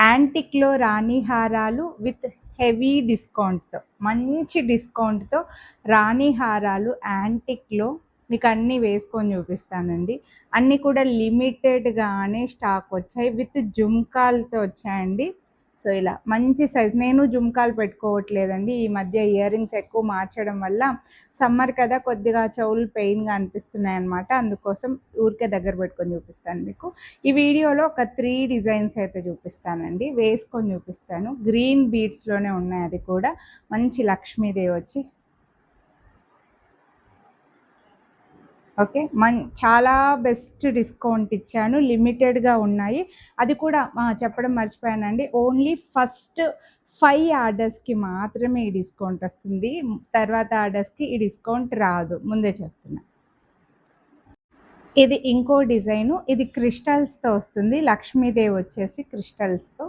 యాంటిక్లో రాణి హారాలు with heavy డిస్కౌంట్తో, మంచి డిస్కౌంట్తో రాణి హారాలు యాంటిక్లో మీకు అన్నీ వేసుకొని చూపిస్తానండి. అన్నీ కూడా లిమిటెడ్గానే స్టాక్ వచ్చాయి, విత్ జుమ్కాలతో వచ్చాయండి. సో ఇలా మంచి సైజ్. నేను జుమ్కాలు పెట్టుకోవట్లేదండి ఈ మధ్య, ఇయర్ రింగ్స్ ఎక్కువ మార్చడం వల్ల. సమ్మర్ కదా, కొద్దిగా చెవులు పెయిన్గా అనిపిస్తున్నాయి అనమాట. అందుకోసం ఊరికే దగ్గర పెట్టుకొని చూపిస్తాను మీకు. ఈ వీడియోలో ఒక 3 డిజైన్స్ అయితే చూపిస్తానండి, వేసుకొని చూపిస్తాను. గ్రీన్ బీడ్స్లోనే ఉన్నాయి, అది కూడా మంచి లక్ష్మీదేవి వచ్చి. ఓకే, చాలా బెస్ట్ డిస్కౌంట్ ఇచ్చాను, లిమిటెడ్గా ఉన్నాయి. అది కూడా చెప్పడం మర్చిపోయానండి, ఓన్లీ ఫస్ట్ 5 ఆర్డర్స్కి మాత్రమే ఈ డిస్కౌంట్ వస్తుంది. తర్వాత ఆర్డర్స్కి ఈ డిస్కౌంట్ రాదు, ముందే చెప్తున్నా. ఇది ఇంకో డిజైను, ఇది క్రిస్టల్స్తో వస్తుంది. లక్ష్మీదేవి వచ్చేసి క్రిస్టల్స్తో,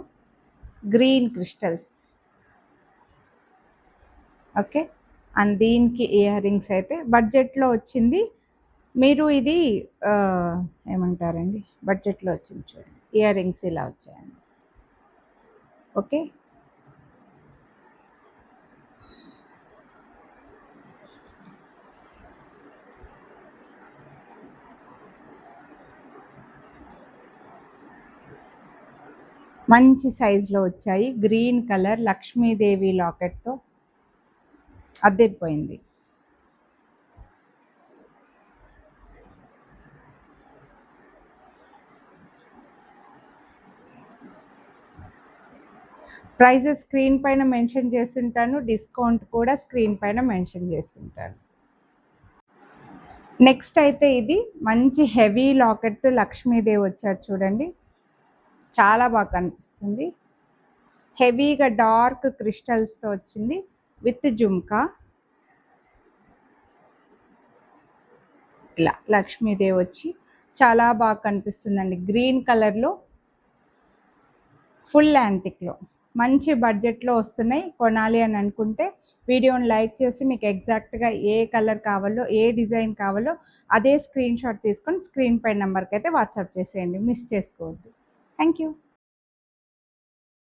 గ్రీన్ క్రిస్టల్స్. ఓకే, అండ్ దీనికి ఇయర్ రింగ్స్ అయితే బడ్జెట్లో వచ్చింది. మీరు ఇది ఏమంటారండి, బడ్జెట్లో వచ్చింది చూడండి. ఇయర్ రింగ్స్ ఇలా వచ్చాయండి. ఓకే, మంచి సైజులో వచ్చాయి. గ్రీన్ కలర్ లక్ష్మీదేవి లాకెట్తో అద్దెపోయింది. ప్రైజెస్ స్క్రీన్ పైన మెన్షన్ చేస్తుంటాను, డిస్కౌంట్ కూడా స్క్రీన్ పైన మెన్షన్ చేస్తుంటాను. నెక్స్ట్ అయితే ఇది మంచి హెవీ లాకెట్ లక్ష్మీదేవి వచ్చారు చూడండి, చాలా బాగా కనిపిస్తుంది. హెవీగా డార్క్ క్రిస్టల్స్తో వచ్చింది, విత్ జుమ్కా. ఇలా లక్ష్మీదేవి వచ్చి చాలా బాగా కనిపిస్తుందండి, గ్రీన్ కలర్లో, ఫుల్ యాంటిక్లో. మంచి బడ్జెట్లో వస్తున్నాయి. కొనాలి అని అనుకుంటే వీడియోని లైక్ చేసి మీకు ఎగ్జాక్ట్గా ఏ కలర్ కావాలో, ఏ డిజైన్ కావాలో అదే స్క్రీన్ షాట్ తీసుకొని స్క్రీన్ పై నెంబర్కి అయితే వాట్సాప్ చేసేయండి, మిస్ చేసుకోవద్దు. Thank you.